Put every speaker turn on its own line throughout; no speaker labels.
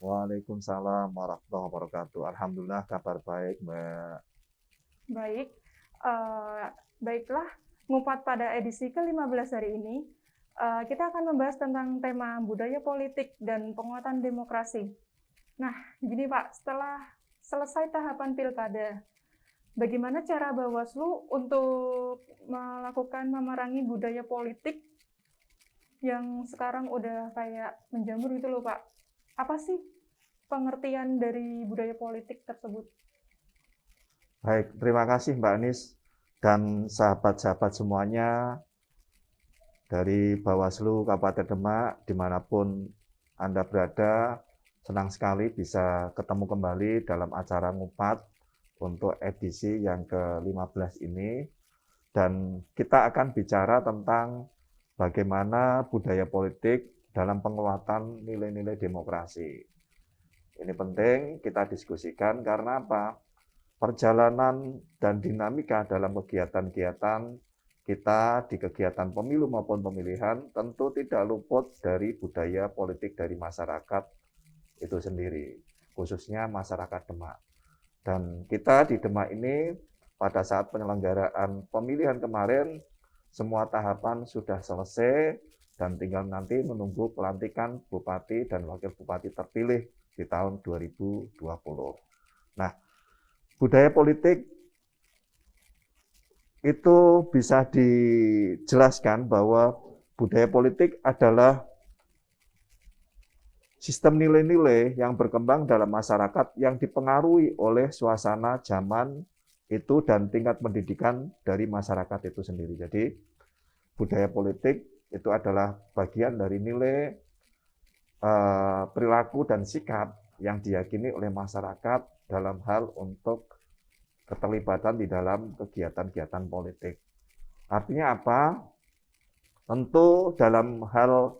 Waalaikumsalam warahmatullahi wabarakatuh. Alhamdulillah kabar baik, Mbak.
Baik, eee, baiklah, Ngupat pada edisi ke-15 hari ini, kita akan membahas tentang tema budaya politik dan penguatan demokrasi. Nah, gini Pak, setelah selesai tahapan pilkada, bagaimana cara Bawaslu untuk melakukan memerangi budaya politik yang sekarang udah kayak menjamur gitu loh Pak? Apa sih pengertian dari budaya politik tersebut?
Baik, terima kasih Mbak Anis dan sahabat-sahabat semuanya dari Bawaslu Kabupaten Demak, dimanapun Anda berada. Senang sekali bisa ketemu kembali dalam acara Ngupat untuk edisi yang ke-15 ini. Dan kita akan bicara tentang bagaimana budaya politik dalam penguatan nilai-nilai demokrasi. Ini penting kita diskusikan karena apa? Perjalanan dan dinamika dalam kegiatan-kegiatan kita di kegiatan pemilu maupun pemilihan tentu tidak luput dari budaya politik dari masyarakat itu sendiri, khususnya masyarakat Demak. Dan kita di Demak ini pada saat penyelenggaraan pemilihan kemarin, semua tahapan sudah selesai dan tinggal nanti menunggu pelantikan Bupati dan Wakil Bupati terpilih di tahun 2020. Nah, budaya politik itu bisa dijelaskan bahwa budaya politik adalah sistem nilai-nilai yang berkembang dalam masyarakat yang dipengaruhi oleh suasana zaman itu dan tingkat pendidikan dari masyarakat itu sendiri. Jadi budaya politik itu adalah bagian dari nilai perilaku dan sikap yang diyakini oleh masyarakat dalam hal untuk keterlibatan di dalam kegiatan-kegiatan politik. Artinya apa? Tentu dalam hal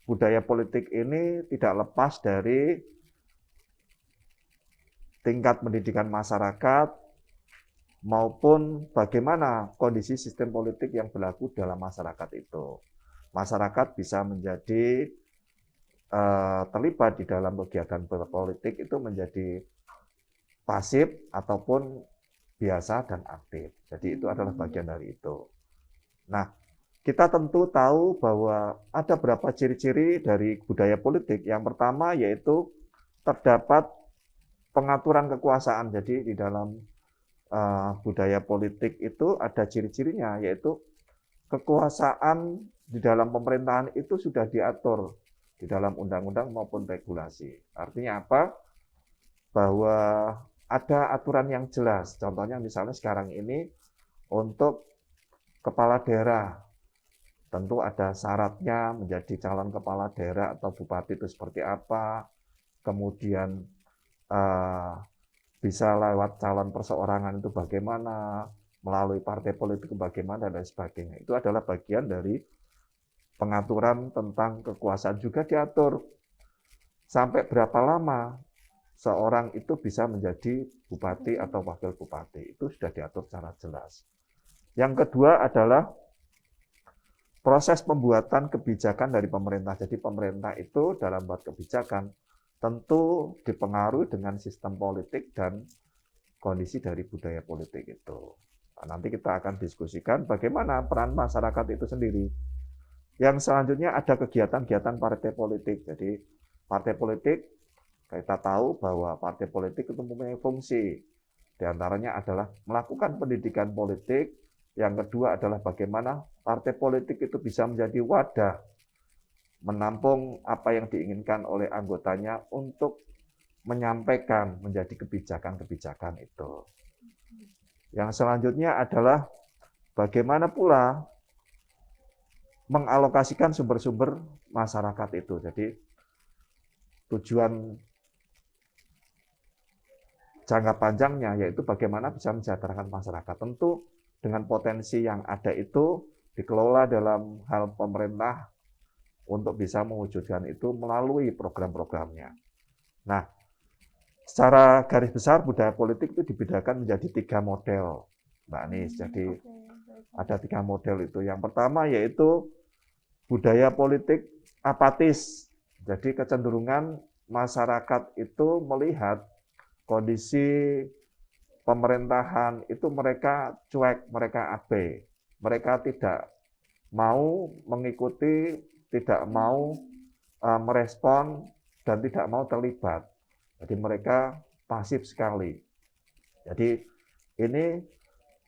budaya politik ini tidak lepas dari tingkat pendidikan masyarakat maupun bagaimana kondisi sistem politik yang berlaku dalam masyarakat itu. Masyarakat bisa menjadi terlibat di dalam kegiatan politik itu menjadi pasif ataupun biasa dan aktif. Jadi itu adalah bagian dari itu. Nah, kita tentu tahu bahwa ada beberapa ciri-ciri dari budaya politik. Yang pertama yaitu terdapat pengaturan kekuasaan. Jadi di dalam budaya politik itu ada ciri-cirinya, yaitu kekuasaan di dalam pemerintahan itu sudah diatur di dalam undang-undang maupun regulasi. Artinya apa? Bahwa ada aturan yang jelas. Contohnya misalnya sekarang ini untuk kepala daerah, tentu ada syaratnya menjadi calon kepala daerah atau bupati itu seperti apa, kemudian bisa lewat calon perseorangan itu bagaimana, melalui partai politik bagaimana, dan lain sebagainya. Itu adalah bagian dari pengaturan tentang kekuasaan. Juga diatur sampai berapa lama seorang itu bisa menjadi bupati atau wakil bupati. Itu sudah diatur secara jelas. Yang kedua adalah proses pembuatan kebijakan dari pemerintah. Jadi pemerintah itu dalam buat kebijakan tentu dipengaruhi dengan sistem politik dan kondisi dari budaya politik itu. Nah, nanti kita akan diskusikan bagaimana peran masyarakat itu sendiri. Yang selanjutnya ada kegiatan-kegiatan partai politik. Jadi partai politik kita tahu bahwa partai politik itu mempunyai fungsi. Di antaranya adalah melakukan pendidikan politik. Yang kedua adalah bagaimana partai politik itu bisa menjadi wadah menampung apa yang diinginkan oleh anggotanya untuk menyampaikan menjadi kebijakan-kebijakan itu. Yang selanjutnya adalah bagaimana pula mengalokasikan sumber-sumber masyarakat itu. Jadi tujuan jangka panjangnya yaitu bagaimana bisa mensejahterakan masyarakat. Tentu dengan potensi yang ada itu dikelola dalam hal pemerintah untuk bisa mewujudkan itu melalui program-programnya. Nah, secara garis besar budaya politik itu dibedakan menjadi 3 model, Mbak Anis. Jadi ada 3 model itu. Yang pertama yaitu budaya politik apatis. Jadi kecenderungan masyarakat itu melihat kondisi pemerintahan itu mereka cuek, mereka abai. Mereka tidak mau mengikuti, tidak mau merespon, dan tidak mau terlibat. Jadi mereka pasif sekali. Jadi ini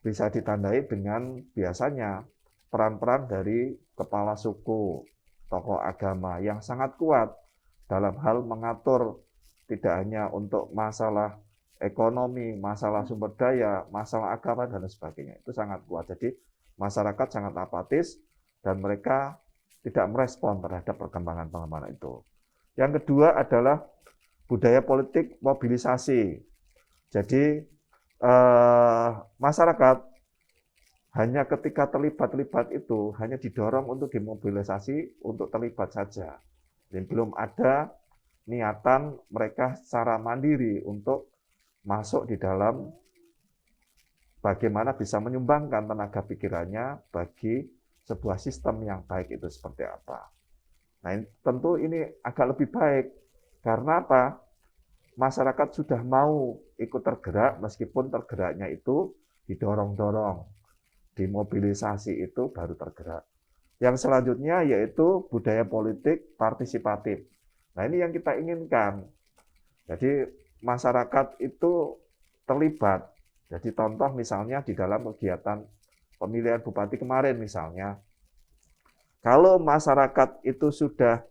bisa ditandai dengan biasanya peran-peran dari kepala suku, tokoh agama yang sangat kuat dalam hal mengatur tidak hanya untuk masalah ekonomi, masalah sumber daya, masalah agama, dan sebagainya. Itu sangat kuat. Jadi masyarakat sangat apatis dan mereka tidak merespon terhadap perkembangan-perkembangan itu. Yang kedua adalah budaya politik mobilisasi. Jadi masyarakat hanya ketika terlibat itu hanya didorong untuk dimobilisasi untuk terlibat saja. Dan belum ada niatan mereka secara mandiri untuk masuk di dalam bagaimana bisa menyumbangkan tenaga pikirannya bagi sebuah sistem yang baik itu seperti apa. Nah, tentu ini agak lebih baik. Karena apa? Masyarakat sudah mau ikut tergerak meskipun tergeraknya itu didorong-dorong, dimobilisasi itu baru tergerak. Yang selanjutnya yaitu budaya politik partisipatif. Nah, ini yang kita inginkan. Jadi masyarakat itu terlibat. Jadi contoh misalnya di dalam kegiatan pemilihan bupati kemarin misalnya, kalau masyarakat itu sudah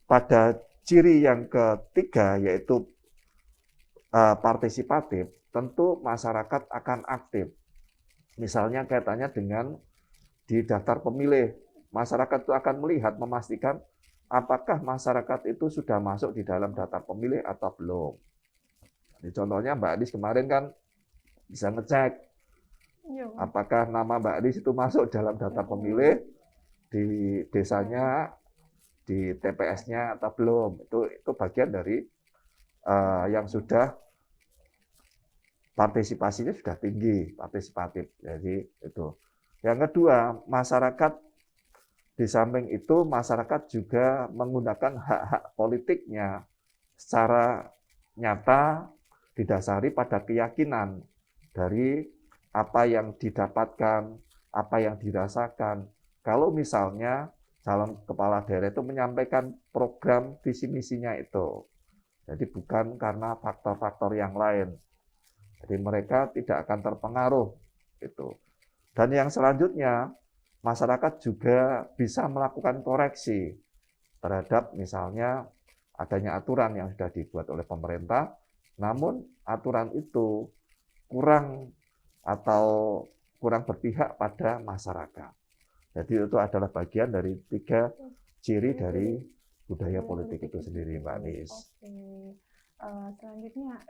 pada ciri yang ketiga yaitu partisipatif, tentu masyarakat akan aktif. Misalnya kaitannya dengan di daftar pemilih, masyarakat itu akan melihat, memastikan apakah masyarakat itu sudah masuk di dalam daftar pemilih atau belum. Ini contohnya Mbak Adis kemarin kan bisa ngecek apakah nama Mbak Adis itu masuk dalam daftar pemilih di desanya, di TPS-nya atau belum. Itu bagian dari yang sudah partisipasinya sudah tinggi, partisipatif. Jadi itu. Yang kedua, masyarakat di samping itu masyarakat juga menggunakan hak-hak politiknya secara nyata didasari pada keyakinan dari apa yang didapatkan, apa yang dirasakan. Kalau misalnya calon kepala daerah itu menyampaikan program visi misinya itu. Jadi bukan karena faktor-faktor yang lain. Jadi mereka tidak akan terpengaruh itu. Dan yang selanjutnya, masyarakat juga bisa melakukan koreksi terhadap misalnya adanya aturan yang sudah dibuat oleh pemerintah, namun aturan itu kurang berpihak pada masyarakat. Jadi itu adalah bagian dari 3 ciri dari budaya politik itu sendiri, Mbak Nis.
Oke. Selanjutnya,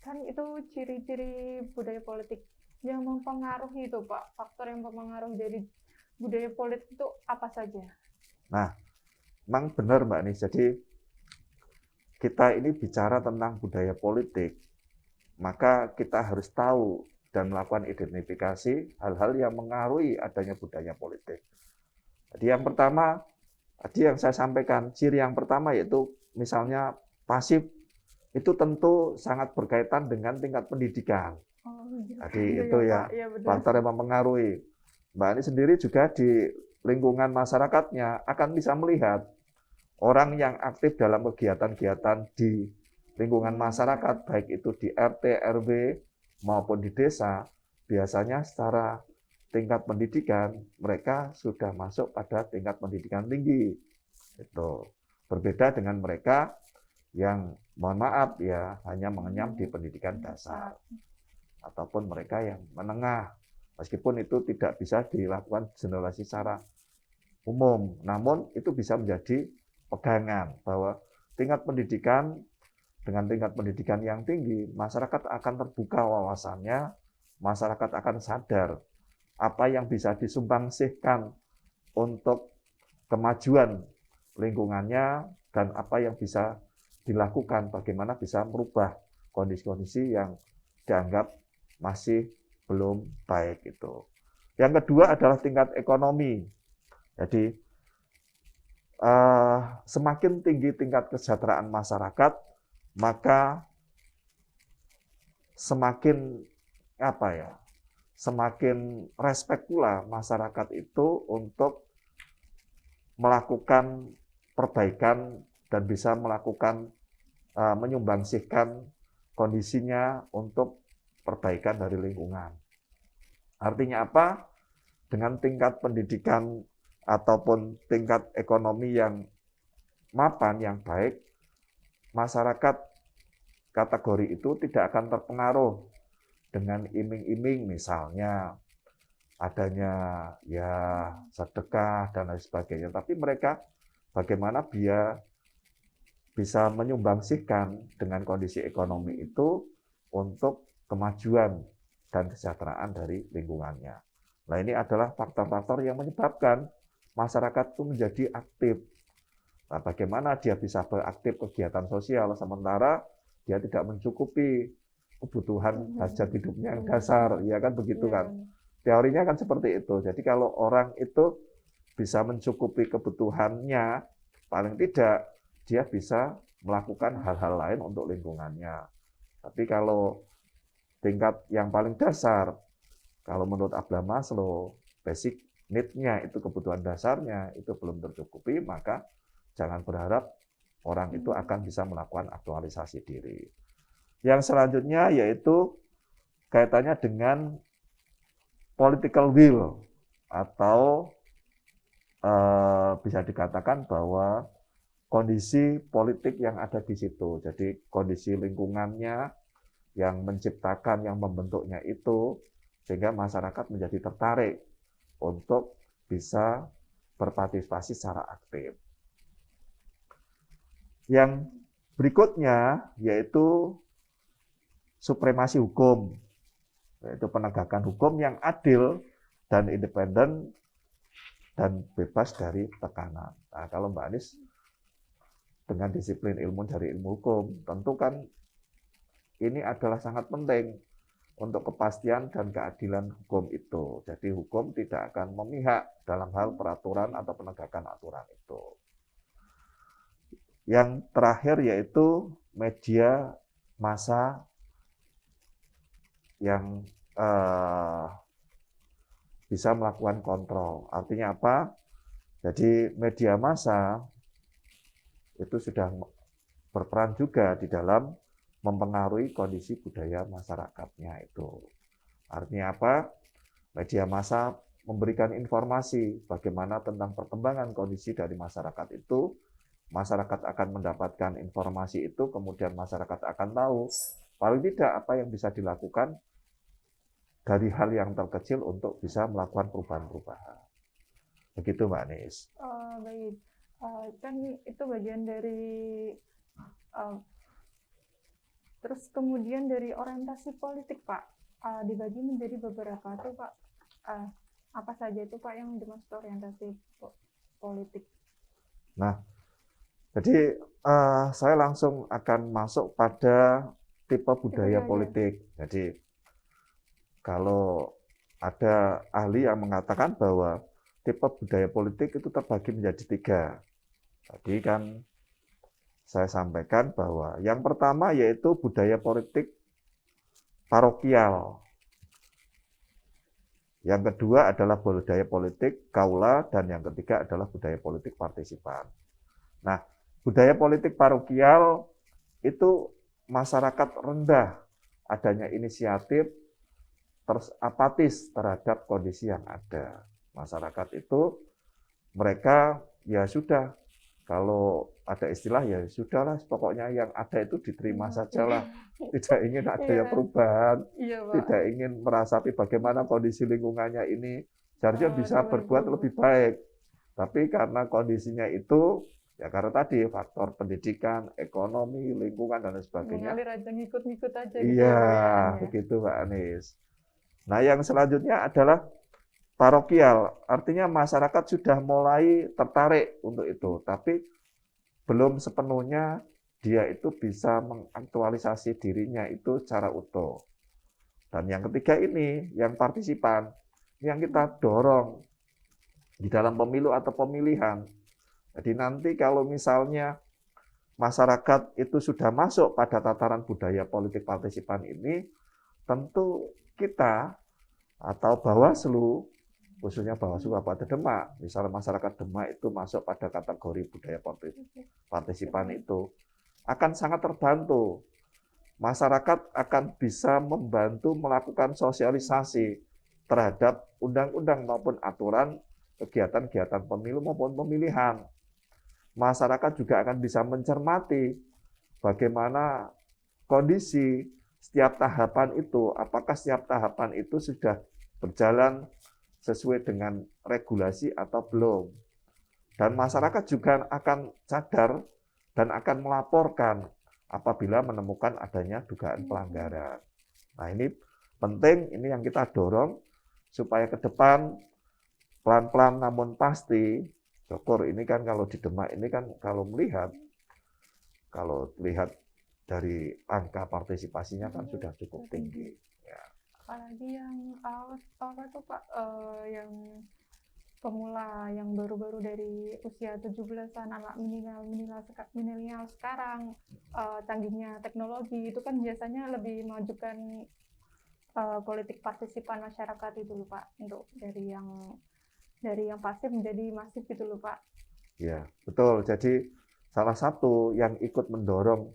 kan itu ciri-ciri budaya politik yang mempengaruhi itu, Pak. Faktor yang mempengaruhi dari budaya politik itu apa saja?
Nah, memang benar Mbak Nis. Jadi kita ini bicara tentang budaya politik, maka kita harus tahu dan melakukan identifikasi hal-hal yang mengaruhi adanya budaya politik. Jadi yang pertama, tadi yang saya sampaikan, ciri yang pertama yaitu misalnya pasif, itu tentu sangat berkaitan dengan tingkat pendidikan. Jadi itu ya faktor yang mempengaruhi. Mbak Ani sendiri juga di lingkungan masyarakatnya akan bisa melihat orang yang aktif dalam kegiatan-kegiatan di lingkungan masyarakat, baik itu di RT, RW, maupun di desa, biasanya secara tingkat pendidikan, mereka sudah masuk pada tingkat pendidikan tinggi. Itu berbeda dengan mereka yang, mohon maaf ya, hanya mengenyam di pendidikan dasar. Ataupun mereka yang menengah, meskipun itu tidak bisa dilakukan generalisasi secara umum, namun itu bisa menjadi pegangan bahwa tingkat pendidikan dengan tingkat pendidikan yang tinggi, masyarakat akan terbuka wawasannya, masyarakat akan sadar apa yang bisa disumbangsikan untuk kemajuan lingkungannya dan apa yang bisa dilakukan, bagaimana bisa merubah kondisi-kondisi yang dianggap masih belum baik itu. Yang kedua adalah tingkat ekonomi. Jadi semakin tinggi tingkat kesejahteraan masyarakat, maka semakin semakin respect pula masyarakat itu untuk melakukan perbaikan dan bisa melakukan menyumbangsihkan kondisinya untuk perbaikan dari lingkungan. Artinya apa? Dengan tingkat pendidikan ataupun tingkat ekonomi yang mapan, yang baik, masyarakat kategori itu tidak akan terpengaruh dengan iming-iming, misalnya adanya ya sedekah dan lain sebagainya. Tapi mereka bagaimana dia bisa menyumbangsihkan dengan kondisi ekonomi itu untuk kemajuan dan kesejahteraan dari lingkungannya. Nah, ini adalah faktor-faktor yang menyebabkan masyarakat itu menjadi aktif. Nah, bagaimana dia bisa beraktif kegiatan sosial sementara dia tidak mencukupi kebutuhan hajat hidupnya yang dasar, ya kan begitu kan? Teorinya kan seperti itu. Jadi kalau orang itu bisa mencukupi kebutuhannya, paling tidak dia bisa melakukan hal-hal lain untuk lingkungannya. Tapi kalau tingkat yang paling dasar, kalau menurut Abraham Maslow, basic need-nya itu kebutuhan dasarnya itu belum tercukupi, maka jangan berharap orang itu akan bisa melakukan aktualisasi diri. Yang selanjutnya yaitu kaitannya dengan political will, atau bisa dikatakan bahwa kondisi politik yang ada di situ. Jadi kondisi lingkungannya yang menciptakan, yang membentuknya itu, sehingga masyarakat menjadi tertarik untuk bisa berpartisipasi secara aktif. Yang berikutnya yaitu supremasi hukum, yaitu penegakan hukum yang adil dan independen dan bebas dari tekanan. Nah, kalau Mbak Anis dengan disiplin ilmu dari ilmu hukum, tentu kan ini adalah sangat penting untuk kepastian dan keadilan hukum itu. Jadi hukum tidak akan memihak dalam hal peraturan atau penegakan aturan itu. Yang terakhir yaitu media massa yang bisa melakukan kontrol. Artinya apa? Jadi media massa itu sudah berperan juga di dalam mempengaruhi kondisi budaya masyarakatnya itu. Artinya apa? Media massa memberikan informasi bagaimana tentang perkembangan kondisi dari masyarakat itu. Masyarakat akan mendapatkan informasi itu, kemudian masyarakat akan tahu paling tidak apa yang bisa dilakukan dari hal yang terkecil untuk bisa melakukan perubahan-perubahan. Begitu Mbak Nis.
Baik, kan itu bagian dari terus kemudian dari orientasi politik, Pak, dibagi menjadi beberapa tuh, Pak. Apa saja itu, Pak, yang dimaksud orientasi politik?
Nah, jadi saya langsung akan masuk pada tipe budaya politik. Jadi kalau ada ahli yang mengatakan bahwa tipe budaya politik itu terbagi menjadi 3. Tadi kan saya sampaikan bahwa yang pertama yaitu budaya politik parokial. Yang kedua adalah budaya politik kaula, dan yang ketiga adalah budaya politik partisipan. Nah, budaya politik parokial itu masyarakat rendah adanya inisiatif, terus apatis terhadap kondisi yang ada. Masyarakat itu mereka ya sudah, kalau ada istilah ya sudahlah, pokoknya yang ada itu diterima sajalah. Tidak ingin ada perubahan, tidak ingin merasapi bagaimana kondisi lingkungannya ini seharusnya bisa berbuat lebih baik. Tapi karena kondisinya itu, ya karena tadi faktor pendidikan, ekonomi, lingkungan, dan lain sebagainya.
Mengalir aja, ngikut-ngikut aja.
Iya, begitu Mbak Anis. Nah, yang selanjutnya adalah parokial, artinya masyarakat sudah mulai tertarik untuk itu, tapi belum sepenuhnya dia itu bisa mengaktualisasi dirinya itu secara utuh. Dan yang ketiga ini, yang partisipan, yang kita dorong di dalam pemilu atau pemilihan, Jadi nanti kalau misalnya masyarakat itu sudah masuk pada tataran budaya politik partisipan ini, tentu kita atau Bawaslu, khususnya Bawaslu Kabupaten Demak, misalnya masyarakat Demak itu masuk pada kategori budaya partisipan itu, akan sangat terbantu. Masyarakat akan bisa membantu melakukan sosialisasi terhadap undang-undang maupun aturan kegiatan-kegiatan pemilu maupun pemilihan. Masyarakat juga akan bisa mencermati bagaimana kondisi setiap tahapan itu, apakah setiap tahapan itu sudah berjalan sesuai dengan regulasi atau belum. Dan masyarakat juga akan sadar dan akan melaporkan apabila menemukan adanya dugaan pelanggaran. Nah, ini penting, ini yang kita dorong supaya ke depan pelan-pelan namun pasti, Dokter, ini kan kalau di Demak ini kan kalau lihat dari angka partisipasinya kan sudah cukup tinggi. Ya.
Apalagi yang apa tuh Pak, yang pemula yang baru-baru dari usia 17-an, anak milenial sekarang, canggihnya teknologi itu kan biasanya lebih mengajukan politik partisipan masyarakat itu loh Pak, untuk dari yang pasif menjadi masif gitu loh Pak.
Ya, betul. Jadi salah satu yang ikut mendorong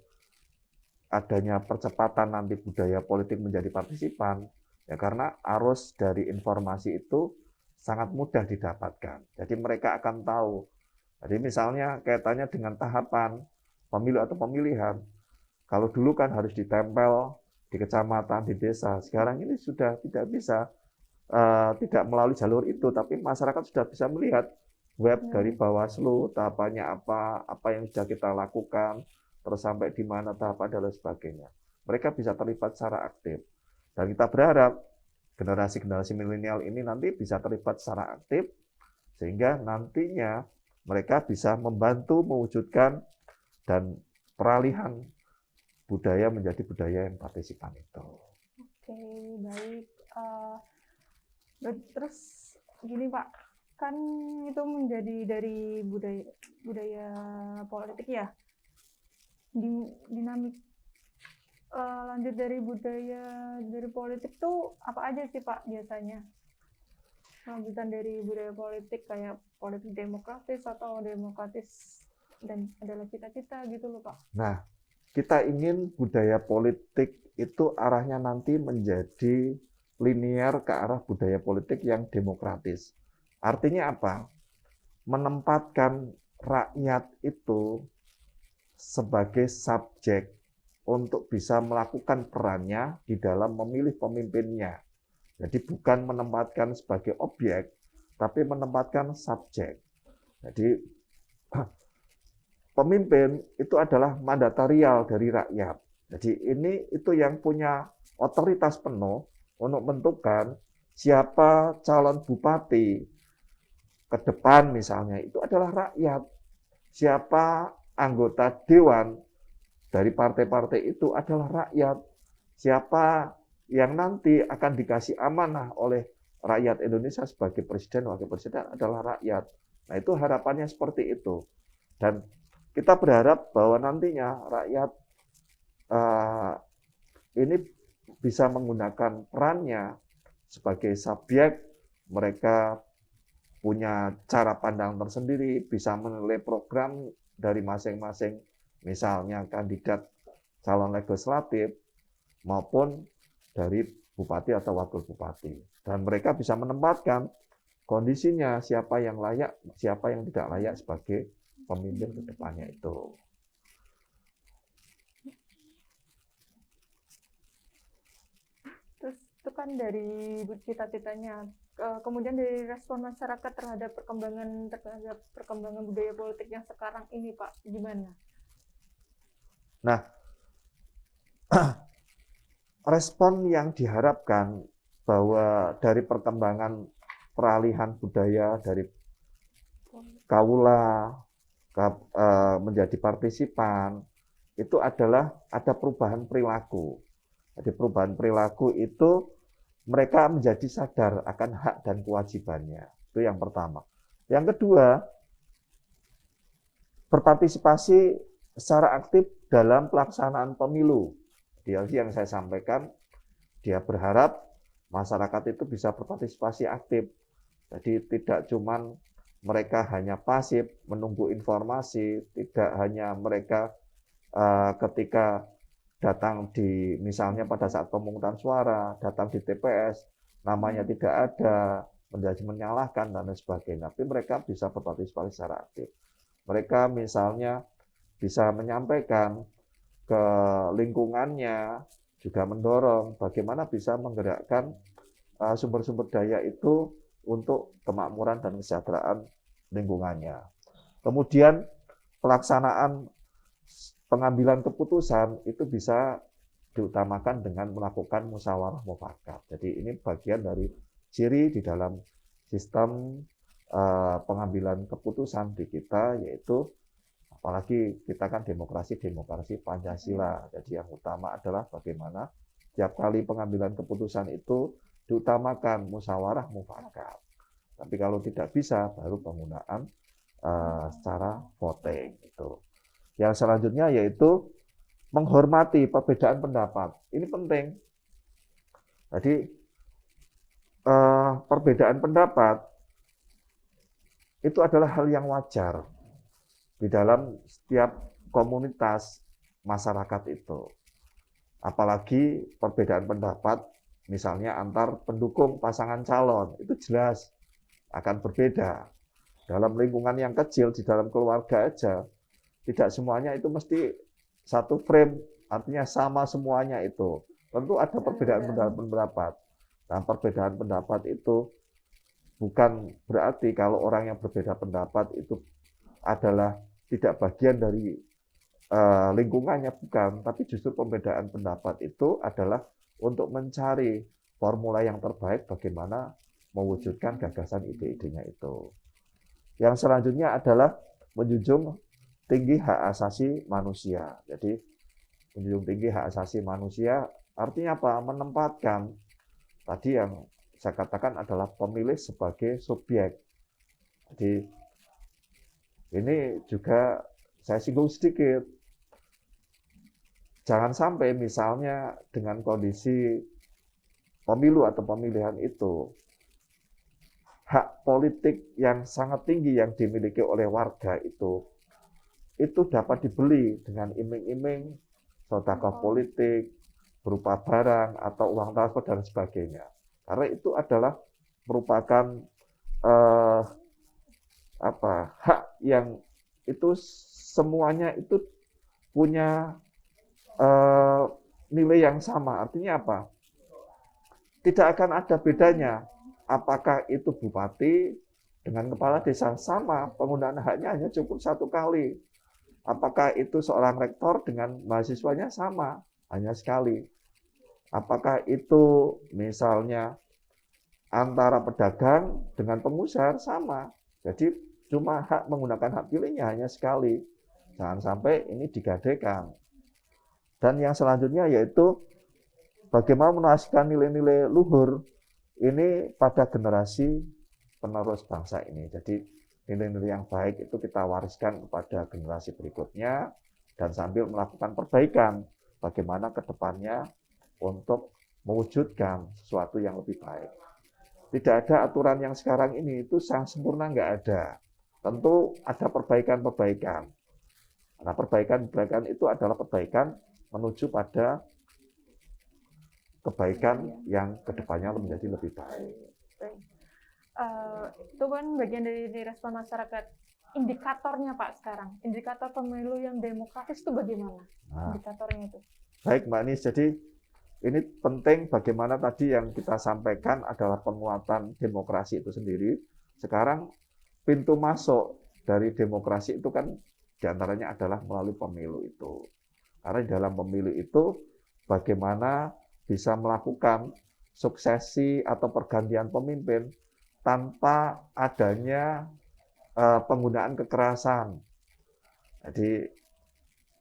adanya percepatan nanti budaya politik menjadi partisipan, ya karena arus dari informasi itu sangat mudah didapatkan. Jadi mereka akan tahu. Jadi misalnya kaitannya dengan tahapan pemilu atau pemilihan. Kalau dulu kan harus ditempel di kecamatan, di desa. Sekarang ini sudah tidak bisa, tidak melalui jalur itu, tapi masyarakat sudah bisa melihat web dari Bawaslu, tahapannya apa yang sudah kita lakukan, terus sampai di mana tahapan dan lain sebagainya. Mereka bisa terlibat secara aktif. Dan kita berharap generasi-generasi milenial ini nanti bisa terlibat secara aktif, sehingga nantinya mereka bisa membantu mewujudkan dan peralihan budaya menjadi budaya yang partisipan itu.
Oke, baik. Terus gini Pak, kan itu menjadi dari budaya politik ya. Dinamik lanjut dari budaya dari politik tuh apa aja sih Pak biasanya? Lanjutan dari budaya politik kayak politik demokratis atau demokratis dan adalah cita-cita gitu loh Pak.
Nah, kita ingin budaya politik itu arahnya nanti menjadi linear ke arah budaya politik yang demokratis. Artinya apa? Menempatkan rakyat itu sebagai subjek untuk bisa melakukan perannya di dalam memilih pemimpinnya. Jadi bukan menempatkan sebagai objek, tapi menempatkan subjek. Jadi pemimpin itu adalah mandatarial dari rakyat. Jadi ini itu yang punya otoritas penuh untuk menentukan siapa calon bupati ke depan misalnya, itu adalah rakyat. Siapa anggota dewan dari partai-partai itu adalah rakyat. Siapa yang nanti akan dikasih amanah oleh rakyat Indonesia sebagai presiden, wakil presiden adalah rakyat. Nah, itu harapannya seperti itu. Dan kita berharap bahwa nantinya rakyat ini bisa menggunakan perannya sebagai subjek. Mereka punya cara pandang tersendiri, bisa menilai program dari masing-masing, misalnya kandidat calon legislatif maupun dari bupati atau wakil bupati. Dan mereka bisa menempatkan kondisinya, siapa yang layak, siapa yang tidak layak sebagai pemimpin ke depannya itu.
Terus itu kan dari cita-citanya, kemudian dari respon masyarakat terhadap perkembangan budaya politik yang sekarang ini Pak, gimana?
Nah, respon yang diharapkan bahwa dari perkembangan peralihan budaya dari kawula menjadi partisipan, itu adalah ada perubahan perilaku. Jadi perubahan perilaku itu mereka menjadi sadar akan hak dan kewajibannya. Itu yang pertama. Yang kedua, berpartisipasi secara aktif dalam pelaksanaan pemilu. Jadi yang saya sampaikan, dia berharap masyarakat itu bisa berpartisipasi aktif. Jadi tidak cuman mereka hanya pasif menunggu informasi, tidak hanya mereka ketika datang di misalnya pada saat pemungutan suara, datang di TPS, namanya tidak ada, menjadi menyalahkan dan lain sebagainya. Tapi mereka bisa berpartisipasi secara aktif. Mereka misalnya bisa menyampaikan ke lingkungannya, juga mendorong bagaimana bisa menggerakkan sumber-sumber daya itu untuk kemakmuran dan kesejahteraan lingkungannya. Kemudian pelaksanaan pengambilan keputusan itu bisa diutamakan dengan melakukan musyawarah mufakat. Jadi ini bagian dari ciri di dalam sistem pengambilan keputusan di kita, yaitu apalagi kita kan demokrasi Pancasila. Jadi yang utama adalah bagaimana tiap kali pengambilan keputusan itu diutamakan musyawarah mufakat. Tapi kalau tidak bisa, baru penggunaan secara voting itu. Yang selanjutnya yaitu menghormati perbedaan pendapat. Ini penting. Jadi perbedaan pendapat itu adalah hal yang wajar di dalam setiap komunitas masyarakat itu. Apalagi perbedaan pendapat misalnya antar pendukung pasangan calon, itu jelas akan berbeda. Dalam lingkungan yang kecil, di dalam keluarga aja, tidak semuanya itu mesti satu frame, artinya sama semuanya itu. Tentu ada perbedaan pendapat. Nah, perbedaan pendapat itu bukan berarti kalau orang yang berbeda pendapat itu adalah tidak bagian dari lingkungannya, bukan. Tapi justru perbedaan pendapat itu adalah untuk mencari formula yang terbaik bagaimana mewujudkan gagasan ide-idenya itu. Yang selanjutnya adalah menjunjung tinggi hak asasi manusia. Jadi menjunjung tinggi hak asasi manusia artinya apa? Menempatkan tadi yang saya katakan adalah pemilih sebagai subjek. Jadi ini juga saya singgung sedikit. Jangan sampai misalnya dengan kondisi pemilu atau pemilihan itu, hak politik yang sangat tinggi yang dimiliki oleh warga itu dapat dibeli dengan iming-iming sedekah politik berupa barang atau uang transport dan sebagainya. Karena itu adalah merupakan hak yang itu semuanya itu punya nilai yang sama. Artinya apa? Tidak akan ada bedanya. Apakah itu bupati dengan kepala desa, sama, penggunaan haknya hanya cukup satu kali. Apakah itu seorang rektor dengan mahasiswanya, sama, hanya sekali. Apakah itu misalnya antara pedagang dengan pengusaha, sama. Jadi cuma hak menggunakan hak pilihnya hanya sekali. Jangan sampai ini digadaikan. Dan yang selanjutnya yaitu bagaimana menasihkan nilai-nilai luhur ini pada generasi penerus bangsa ini. Jadi nilai-nilai yang baik itu kita wariskan kepada generasi berikutnya dan sambil melakukan perbaikan bagaimana ke depannya untuk mewujudkan sesuatu yang lebih baik. Tidak ada aturan yang sekarang ini itu sangat sempurna, nggak ada. Tentu ada perbaikan-perbaikan. Nah, perbaikan-perbaikan itu adalah perbaikan menuju pada kebaikan yang kedepannya menjadi lebih baik.
Itu kan bagian dari respon masyarakat. Indikatornya Pak sekarang, indikator pemilu yang demokratis itu bagaimana? Indikatornya itu.
Baik Mbak Nis, jadi ini penting bagaimana tadi yang kita sampaikan adalah penguatan demokrasi itu sendiri. Sekarang pintu masuk dari demokrasi itu kan diantaranya adalah melalui pemilu itu. Karena di dalam pemilu itu bagaimana bisa melakukan suksesi atau pergantian pemimpin tanpa adanya penggunaan kekerasan. Jadi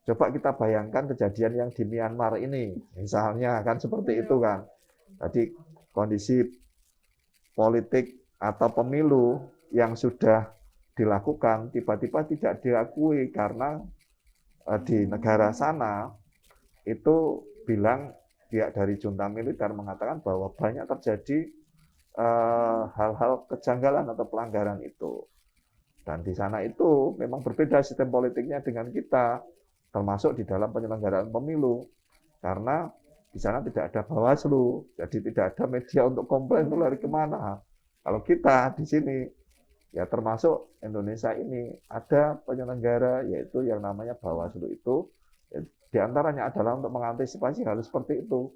coba kita bayangkan kejadian yang di Myanmar ini, misalnya kan seperti itu kan. Jadi kondisi politik atau pemilu yang sudah dilakukan tiba-tiba tidak diakui karena di negara sana itu bilang pihak dari junta militer mengatakan bahwa banyak terjadi hal-hal kejanggalan atau pelanggaran itu. Dan di sana itu memang berbeda sistem politiknya dengan kita, termasuk di dalam penyelenggaraan pemilu. Karena di sana tidak ada Bawaslu, jadi tidak ada media untuk komplain itu lari kemana. Kalau kita di sini, ya termasuk Indonesia ini, ada penyelenggara yaitu yang namanya Bawaslu itu, di antaranya adalah untuk mengantisipasi hal seperti itu.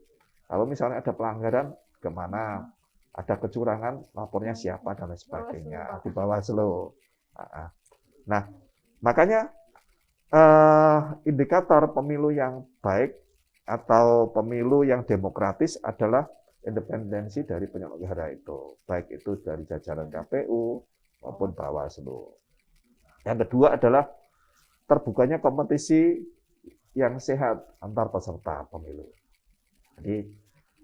Kalau misalnya ada pelanggaran, kemana? Ada kecurangan, lapornya siapa, dan lain sebagainya. Di Bawaslu. Nah, makanya indikator pemilu yang baik atau pemilu yang demokratis adalah independensi dari penyelenggara itu, baik itu dari jajaran KPU maupun Bawaslu. Yang kedua adalah terbukanya kompetisi yang sehat antar peserta pemilu. Jadi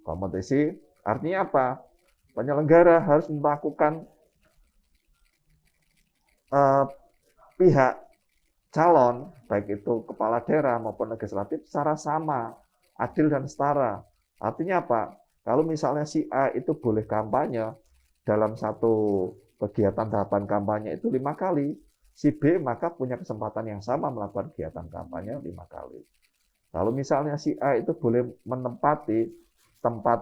kompetisi artinya apa? Penyelenggara harus melakukan pihak calon, baik itu kepala daerah maupun legislatif, secara sama, adil dan setara. Artinya apa? Kalau misalnya si A itu boleh kampanye dalam satu kegiatan tahapan kampanye itu 5 kali, si B maka punya kesempatan yang sama melakukan kegiatan kampanye 5 kali. Kalau misalnya si A itu boleh menempati tempat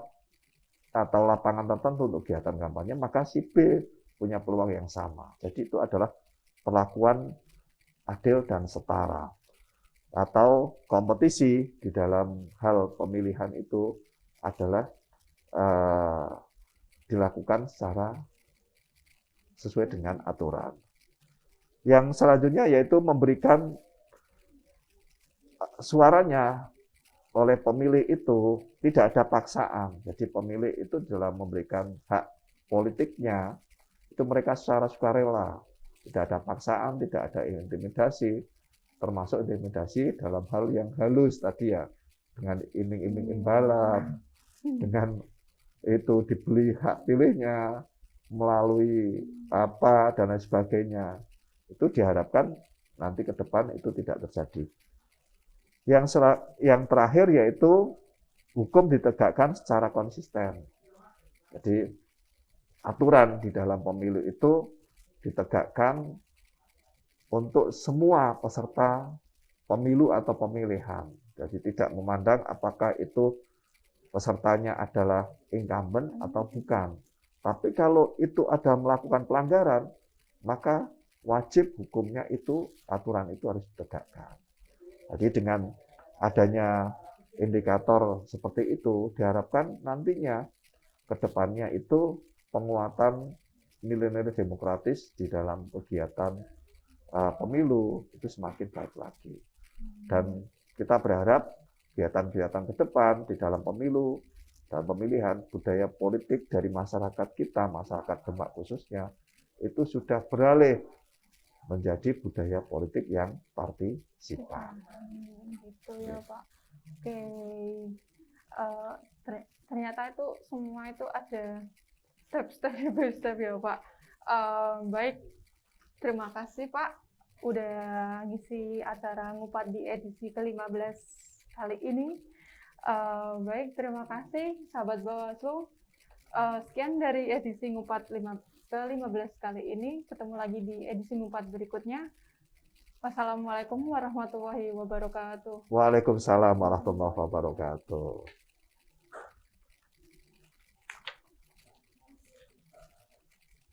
atau lapangan tertentu untuk kegiatan kampanye, maka si B punya peluang yang sama. Jadi itu adalah perlakuan adil dan setara. Atau kompetisi di dalam hal pemilihan itu adalah dilakukan secara sesuai dengan aturan. Yang selanjutnya yaitu memberikan suaranya oleh pemilih itu tidak ada paksaan. Jadi pemilih itu dalam memberikan hak politiknya itu mereka secara sukarela. Tidak ada paksaan, tidak ada intimidasi, termasuk intimidasi dalam hal yang halus tadi ya, dengan iming-iming imbalan, dengan itu dibeli hak pilihnya, melalui apa, dan lain sebagainya. Itu diharapkan nanti ke depan itu tidak terjadi. Yang terakhir yaitu hukum ditegakkan secara konsisten. Jadi aturan di dalam pemilu itu ditegakkan untuk semua peserta pemilu atau pemilihan. Jadi tidak memandang apakah itu pesertanya adalah incumbent atau bukan. Tapi kalau itu ada melakukan pelanggaran, maka wajib hukumnya itu, aturan itu harus ditegakkan. Jadi dengan adanya indikator seperti itu, diharapkan nantinya ke depannya itu penguatan nilai-nilai demokratis di dalam kegiatan pemilu itu semakin baik lagi. Dan kita berharap kegiatan-kegiatan ke depan di dalam pemilu dan pemilihan, budaya politik dari masyarakat kita, masyarakat Demak khususnya, itu sudah beralih menjadi budaya politik yang partisipan.
Gitu ya Pak. Oke. Ternyata itu semua itu ada step by step ya Pak. Baik, terima kasih Pak udah ngisi acara Ngupat di edisi ke-15 kali ini. Baik, terima kasih sahabat Bawaslu. Sekian dari edisi Ngupat ke-15 kali ini. Ketemu lagi di edisi Ngupat berikutnya. Wassalamualaikum warahmatullahi wabarakatuh.
Waalaikumsalam warahmatullahi wabarakatuh.